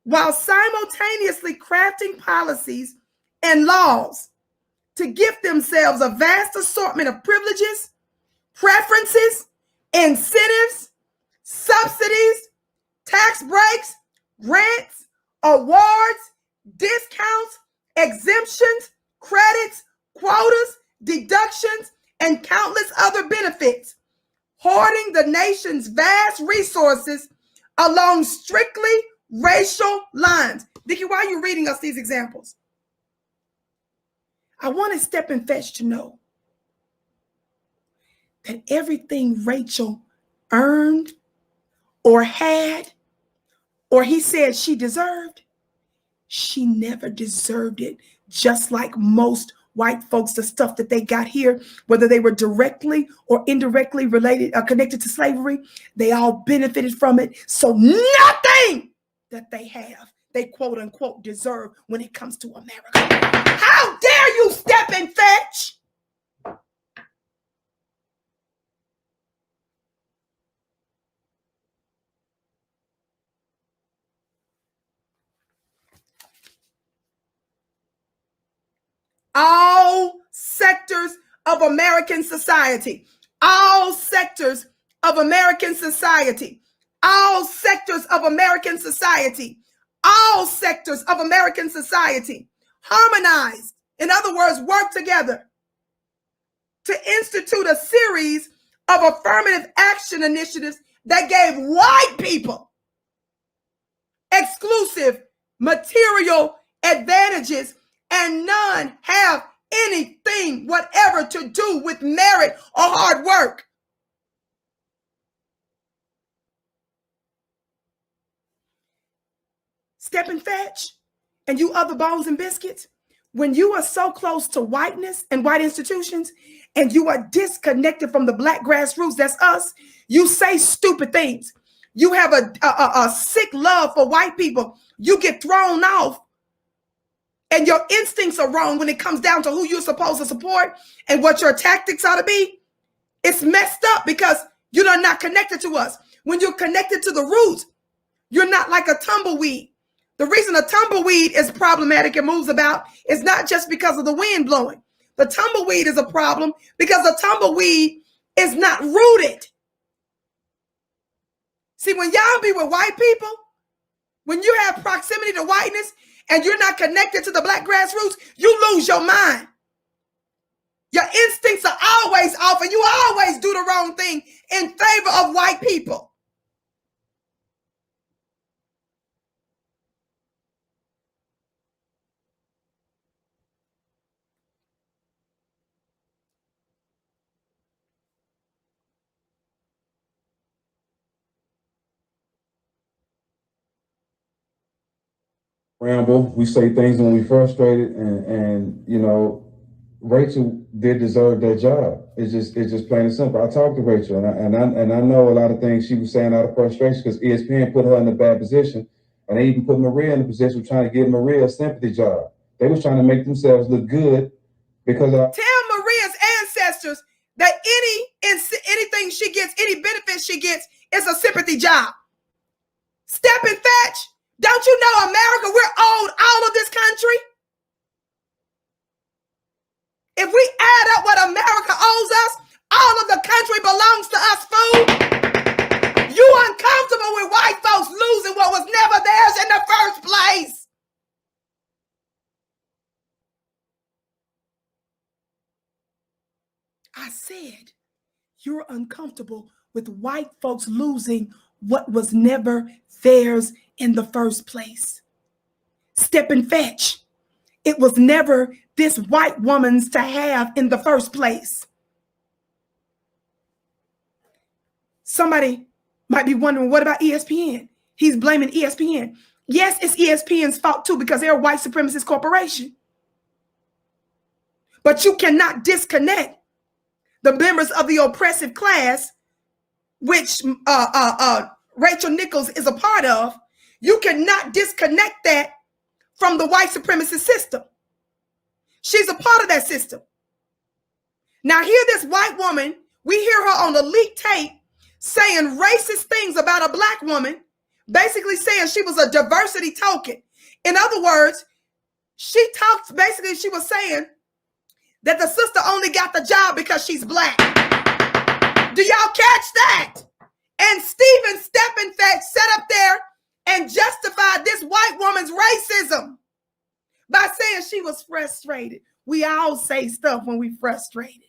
while simultaneously crafting policies and laws to gift themselves a vast assortment of privileges, preferences, incentives, subsidies, tax breaks, grants, awards, discounts, exemptions, credits, quotas, deductions, and countless other benefits, hoarding the nation's vast resources along strictly racial lines. Vicki, why are you reading us these examples? I want to step and fetch to know that everything Rachel earned or had, or he said she deserved, she never deserved it. Just like most white folks, the stuff that they got here, whether they were directly or indirectly related, connected to slavery, they all benefited from it. So nothing that they have, they quote unquote deserve when it comes to America. How dare you step and fetch? All sectors of American society, all sectors of American society, all sectors of American society, all sectors of American society harmonized, in other words, work together to institute a series of affirmative action initiatives that gave white people exclusive material advantages, and none have anything whatever to do with merit or hard work. Step and fetch, and you other bones and biscuits, when you are so close to whiteness and white institutions, and you are disconnected from the Black grassroots, that's us, you say stupid things. You have a sick love for white people. You get thrown off, and your instincts are wrong when it comes down to who you're supposed to support and what your tactics ought to be. It's messed up because you're not connected to us. When you're connected to the roots, you're not like a tumbleweed. The reason a tumbleweed is problematic and moves about is not just because of the wind blowing. The tumbleweed is a problem because the tumbleweed is not rooted. See, when y'all be with white people, when you have proximity to whiteness and you're not connected to the Black grassroots, you lose your mind. Your instincts are always off, and you always do the wrong thing in favor of white people. Ramble. We say things when we frustrated, and you know, Rachel did deserve that job. It's just plain and simple. I talked to Rachel, and I know a lot of things she was saying out of frustration because ESPN put her in a bad position, and they even put Maria in the position of trying to give Maria a sympathy job. They was trying to make themselves look good because tell Maria's ancestors that anything she gets, any benefit she gets, is a sympathy job. Step and fetch. Don't you know America, we're owed all of this country? If we add up what America owes us, all of the country belongs to us, fool. You uncomfortable with white folks losing what was never theirs in the first place. I said, you're uncomfortable with white folks losing what was never theirs in the first place. Step and fetch. It was never this white woman's to have in the first place? Somebody might be wondering, what about ESPN? He's blaming ESPN. Yes, it's ESPN's fault too, because they're a white supremacist corporation. But you cannot disconnect the members of the oppressive class, which Rachel Nichols is a part of. You cannot disconnect that from the white supremacist system. She's a part of that system. Now, hear this white woman. We hear her on the leaked tape saying racist things about a black woman, basically saying she was a diversity token. In other words, she was saying that the sister only got the job because she's black. Do y'all catch that? And Stephen Steppenfeld sat up there and justified this white woman's racism by saying she was frustrated. We all say stuff when we're frustrated.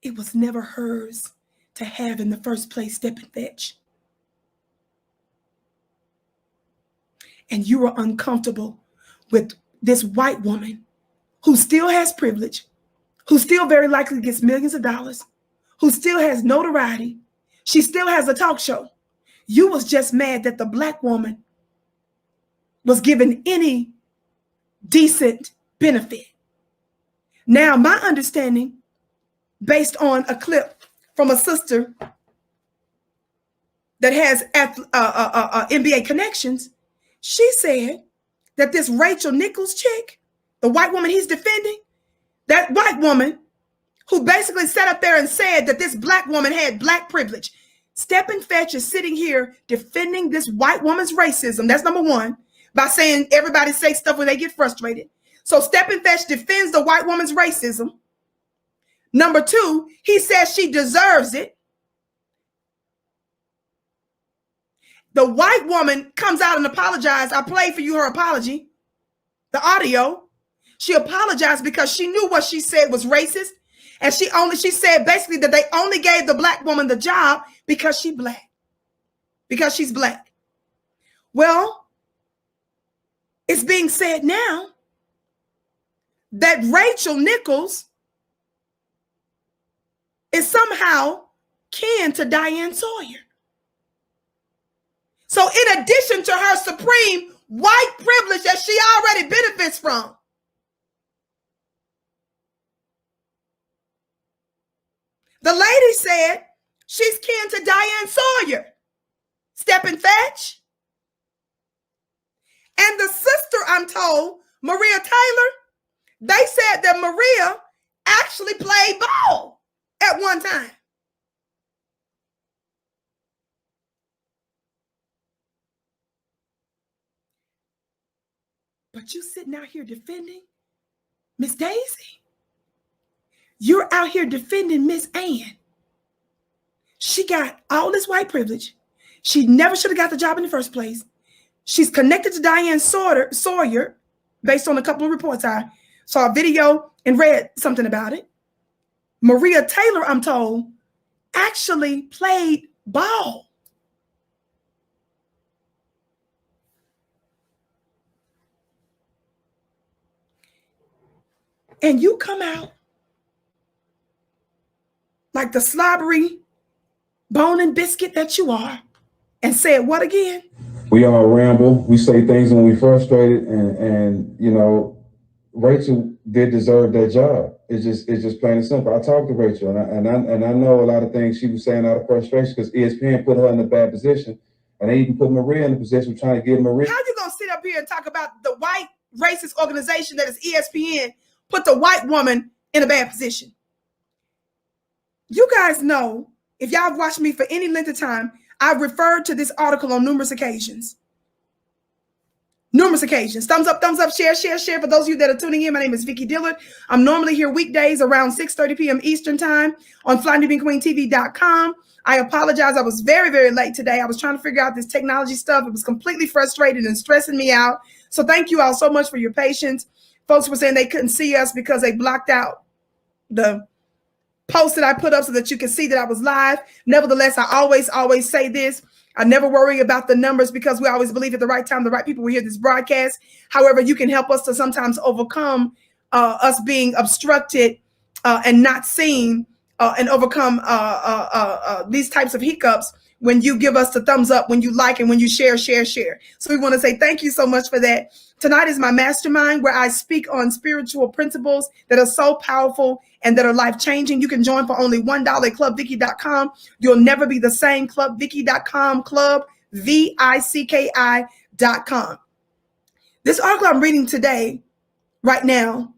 It was never hers to have in the first place, Steppenfetch. And you are uncomfortable with this white woman who still has privilege, who still very likely gets millions of dollars, who still has notoriety. She still has a talk show. You was just mad that the black woman was given any decent benefit. Now, my understanding, based on a clip from a sister that has NBA connections, she said that this Rachel Nichols chick, the white woman he's defending, that white woman who basically sat up there and said that this black woman had black privilege. Steppenfetch is sitting here defending this white woman's racism. That's number one, by saying everybody say stuff when they get frustrated. So Steppenfetch defends the white woman's racism. Number two, he says she deserves it. The white woman comes out and apologized. I played for you her apology, the audio. She apologized because she knew what she said was racist. And she said basically that they only gave the black woman the job because she's black. Because she's black. Well, it's being said now that Rachel Nichols is somehow kin to Diane Sawyer. So in addition to her supreme white privilege that she already benefits from, the lady said she's kin to Diane Sawyer, Steppenfetch. And the sister, I'm told, Maria Taylor, they said that Maria actually played ball at one time. But you sitting out here defending Miss Daisy. You're out here defending Miss Ann. She got all this white privilege. She never should have got the job in the first place. She's connected to Diane Sawyer, based on a couple of reports. I saw a video and read something about it. Maria Taylor, I'm told, actually played ball. And you come out like the slobbery bone and biscuit that you are and said what again? We all ramble. We say things when we frustrated, and you know, Rachel did deserve that job. It's just plain and simple. I talked to Rachel, and I know a lot of things she was saying out of frustration because ESPN put her in a bad position, and they even put Maria in the position trying to get Maria. How you gonna sit up here and talk about the white racist organization that is ESPN put the white woman in a bad position? You guys know, if y'all have watched me for any length of time, I've referred to this article on numerous occasions. Numerous occasions. Thumbs up, share, share, share. For those of you that are tuning in, my name is Vicki Dillard. I'm normally here weekdays around 6:30 p.m. Eastern time on FlyNewBeingQueenTV.com. I apologize. I was very, very late today. I was trying to figure out this technology stuff. It was completely frustrating and stressing me out. So thank you all so much for your patience. Folks were saying they couldn't see us because they blocked out the post that I put up so that you can see that I was live. Nevertheless, I always say this. I never worry about the numbers because we always believe at the right time, the right people will hear this broadcast. However, you can help us to sometimes overcome us being obstructed and not seen and overcome these types of hiccups when you give us the thumbs up, when you like, and when you share. So we want to say thank you so much for that. Tonight is my mastermind where I speak on spiritual principles that are so powerful and that are life-changing. You can join for only $1 at clubvicki.com. You'll never be the same. Clubvicki.com, club, VICKI.com. This article I'm reading today, right now,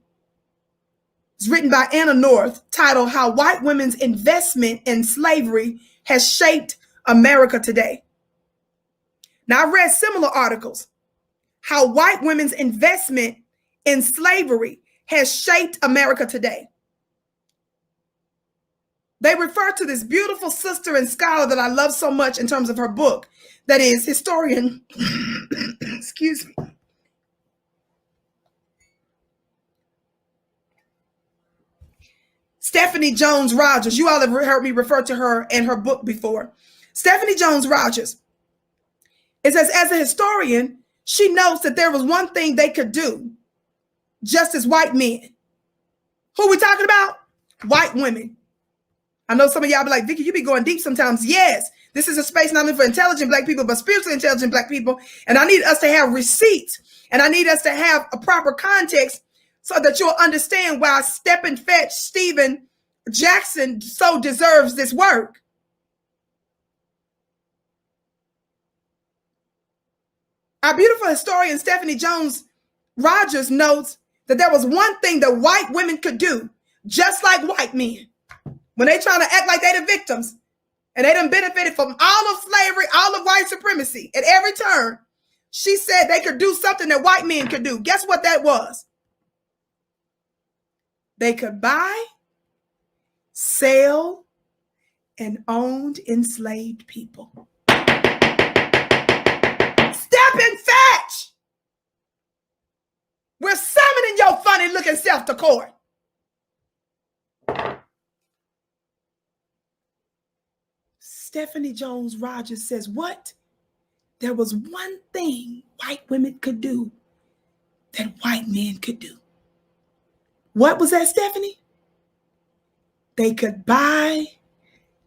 is written by Anna North, titled How White Women's Investment in Slavery Has Shaped America Today. Now, I've read similar articles. How white women's investment in slavery has shaped America today. They refer to this beautiful sister and scholar that I love so much in terms of her book, that is historian, excuse me, Stephanie Jones Rogers. You all have heard me refer to her and her book before. Stephanie Jones Rogers. It says, as a historian, she notes that there was one thing they could do, just as white men. Who are we talking about? White women. I know some of y'all be like, Vicki, you be going deep sometimes. Yes, this is a space not only for intelligent Black people, but spiritually intelligent Black people. And I need us to have receipts, and I need us to have a proper context so that you'll understand why Step and Fetch Stephen Jackson so deserves this work. Our beautiful historian Stephanie Jones Rogers notes that there was one thing that white women could do, just like white men, when they trying to act like they the victims and they done benefited from all of slavery, all of white supremacy at every turn. She said they could do something that white men could do. Guess what that was? They could buy, sell, and owned enslaved people. Step and fetch. We're summoning your funny looking self to court. Stephanie Jones Rogers says, what? There was one thing white women could do that white men could do. What was that, Stephanie? They could buy,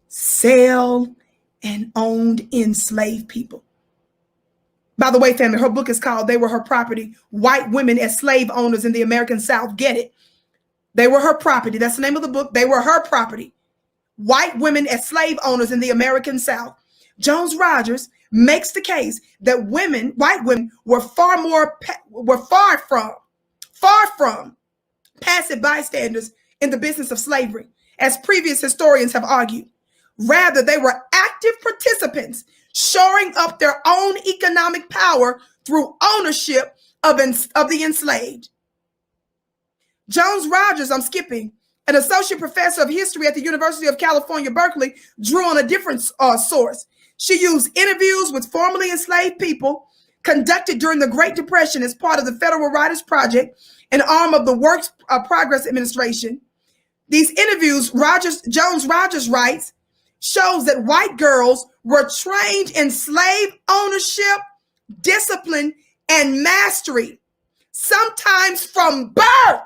sell, and owned enslaved people. By the way, family, her book is called They Were Her Property, White Women as Slave Owners in the American South. Get it? They were her property. That's the name of the book. They were her property. White women as slave owners in the American South. Jones Rogers makes the case that white women were far from passive bystanders in the business of slavery, as previous historians have argued. Rather, they were active participants, shoring up their own economic power through ownership of the enslaved. Jones Rogers, I'm skipping, an associate professor of history at the University of California, Berkeley, drew on a different source. She used interviews with formerly enslaved people conducted during the Great Depression as part of the Federal Writers Project, an arm of the Works Progress Administration. These interviews, Jones Rogers writes, shows that white girls were trained in slave ownership, discipline, and mastery, sometimes from birth.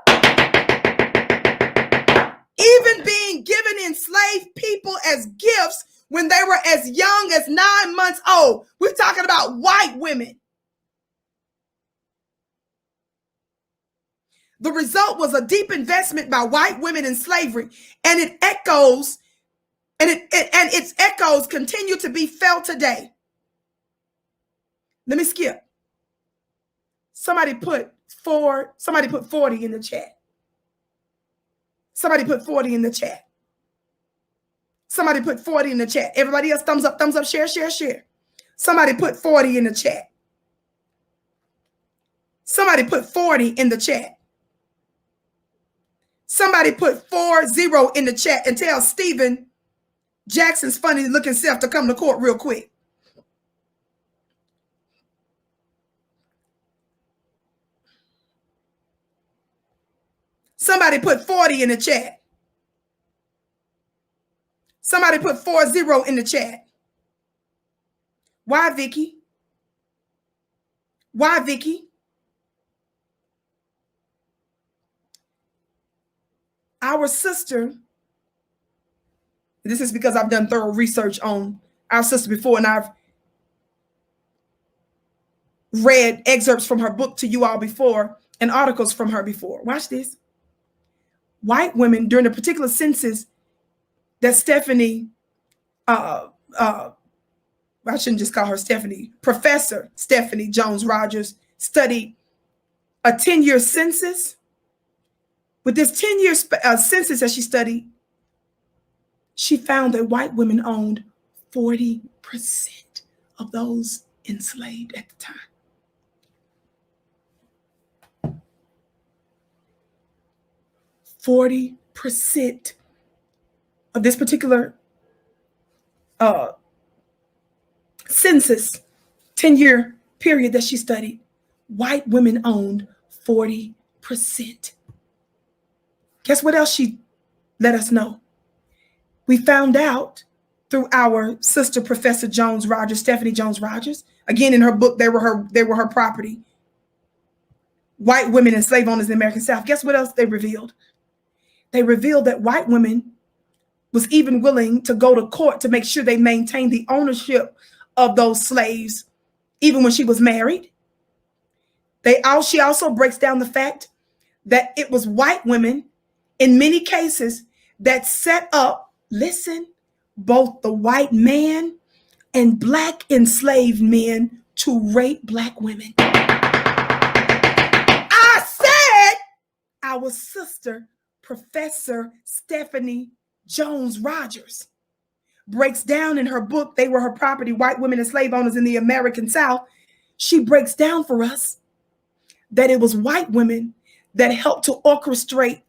Even being given enslaved people as gifts when they were as young as 9 months old. We're talking about white women. The result was a deep investment by white women in slavery, and its echoes continue to be felt today. Let me skip. Somebody put 40 in the chat. Somebody put 40 in the chat. Somebody put 40 in the chat. Everybody else, thumbs up, share. Somebody put 40 in the chat. Somebody put 40 in the chat. Somebody put 40 in the chat and tell Stephen Jackson's funny looking self to come to court real quick. Somebody put 40 in the chat. Somebody put 40 in the chat. Why, Vicki? Why, Vicki? Our sister, this is because I've done thorough research on our sister before, and I've read excerpts from her book to you all before and articles from her before. Watch this. White women during the particular census that Stephanie, I shouldn't just call her Stephanie, Professor Stephanie Jones Rogers studied a 10-year census. With this 10-year census that she studied, she found that white women owned 40% of those enslaved at the time. 40% of this particular census, 10-year period that she studied, white women owned 40%. Guess what else she let us know? We found out through our sister, Professor Jones Rogers, Stephanie Jones Rogers. Again, in her book, they were her property. White women and slave owners in the American South. Guess what else they revealed? They revealed that white women was even willing to go to court to make sure they maintained the ownership of those slaves, even when she was married. She also breaks down the fact that it was white women in many cases that set up, listen, both the white man and black enslaved men to rape black women. I said our sister, Professor Stephanie Jones Rogers, breaks down in her book, They Were Her Property, White Women and Slave Owners in the American South. She breaks down for us that it was white women that helped to orchestrate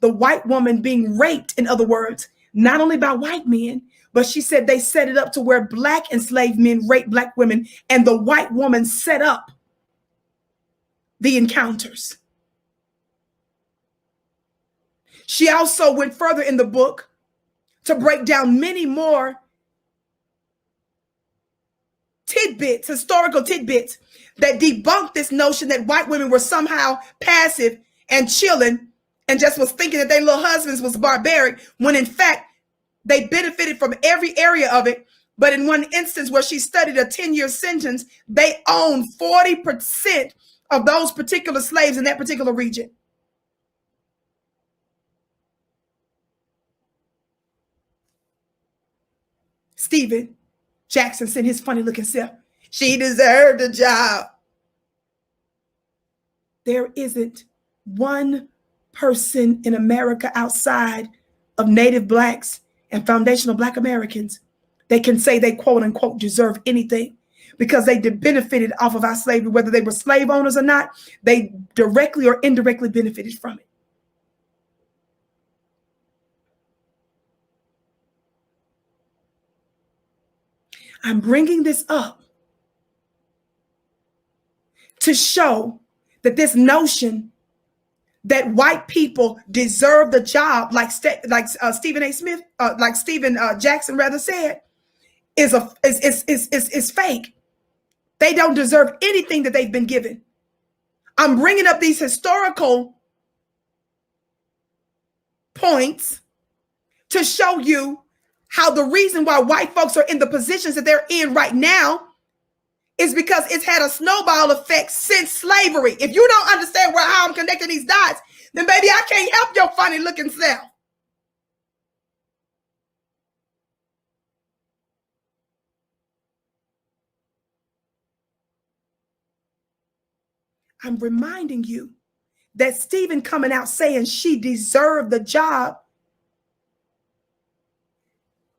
the white woman being raped, in other words, not only by white men, but she said they set it up to where black enslaved men raped black women, and the white woman set up the encounters. She also went further in the book to break down many more tidbits, historical tidbits, that debunk this notion that white women were somehow passive and chilling and just was thinking that their little husbands was barbaric, when in fact they benefited from every area of it. But in one instance where she studied a 10-year sentence, they owned 40% of those particular slaves in that particular region. Stephen Jackson sent his funny looking self. She deserved a job. There isn't one person in America outside of Native Blacks and foundational Black Americans that can say they quote unquote deserve anything, because they benefited off of our slavery, whether they were slave owners or not. They directly or indirectly benefited from it. I'm bringing this up to show that this notion that white people deserve the job, like Stephen Jackson rather said, is fake. They don't deserve anything that they've been given. I'm bringing up these historical points to show you how the reason why white folks are in the positions that they're in right now is because it's had a snowball effect since slavery. If you don't understand how I'm connecting these dots, then baby, I can't help your funny looking self. I'm reminding you that Stephen coming out saying she deserved the job.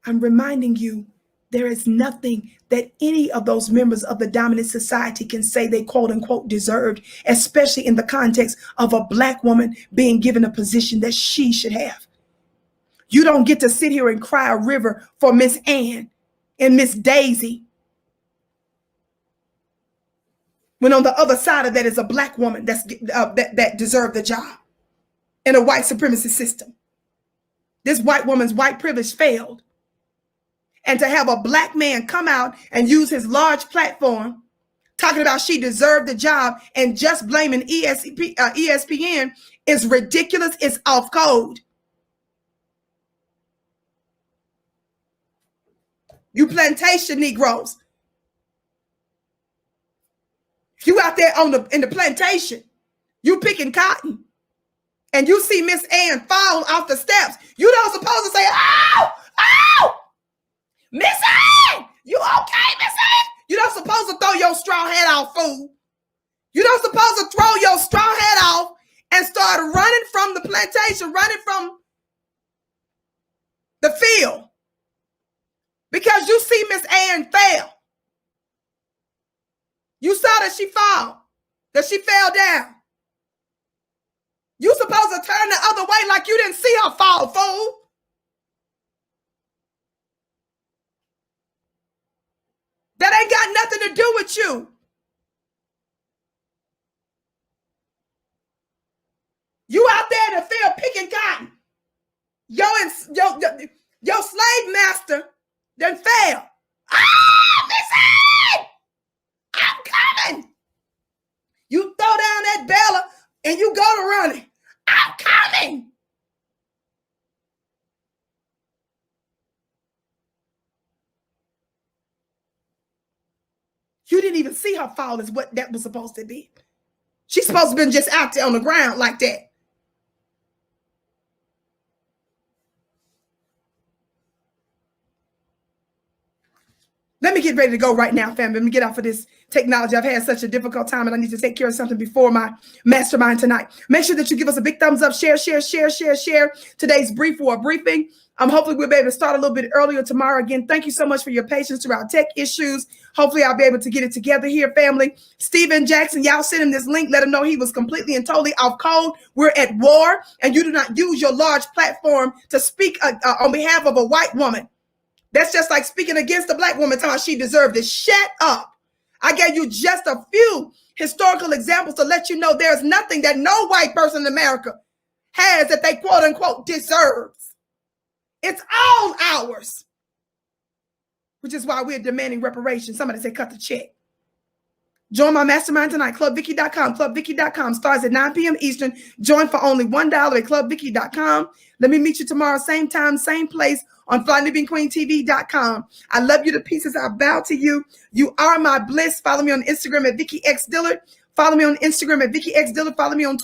I'm reminding you there is nothing that any of those members of the dominant society can say they quote unquote deserved, especially in the context of a Black woman being given a position that she should have. You don't get to sit here and cry a river for Miss Ann and Miss Daisy, when on the other side of that is a Black woman that deserved the job in a white supremacist system. This white woman's white privilege failed. And to have a black man come out and use his large platform talking about she deserved the job and just blaming ESPN is ridiculous. It's off code. You plantation Negroes. You out there in the plantation, you picking cotton, and you see Miss Ann fall off the steps. You don't supposed to say, "Ow, ow, Miss Ann, you okay, Miss Ann?" You don't supposed to throw your straw hat off, fool. You don't supposed to throw your straw hat off and start running from the plantation, running from the field, because you see Miss Ann fail. You saw that she fall, that she fell down. You supposed to turn the other way like you didn't see her fall, fool. That ain't got nothing to do with you. You out there in the field picking cotton. Your slave master then fell. Ah, Miss Ann! I'm coming. You throw down that bella and you go to running. I'm coming. You didn't even see her fall is what that was supposed to be. She's supposed to have been just out there on the ground like that. Let me get ready to go right now, family. Let me get off of this technology. I've had such a difficult time and I need to take care of something before my mastermind tonight. Make sure that you give us a big thumbs up, share today's briefing. Hopefully we'll be able to start a little bit earlier tomorrow. Again, thank you so much for your patience through our tech issues. Hopefully I'll be able to get it together here, family. Steven Jackson, y'all send him this link. Let him know he was completely and totally off code. We're at war, and you do not use your large platform to speak on behalf of a white woman. That's just like speaking against a black woman telling she deserved it. Shut up. I gave you just a few historical examples to let you know there's nothing that no white person in America has that they quote unquote deserves. It's all ours, which is why we're demanding reparations. Somebody say cut the check. Join my mastermind tonight, clubvicki.com. Clubvicki.com starts at 9 p.m. Eastern. Join for only $1 at clubvicki.com. Let me meet you tomorrow, same time, same place on flynubianqueentv.com. I love you to pieces. I bow to you. You are my bliss. Follow me on Instagram at Vicki X Dillard. Follow me on Instagram at Vicki X Dillard. Follow me on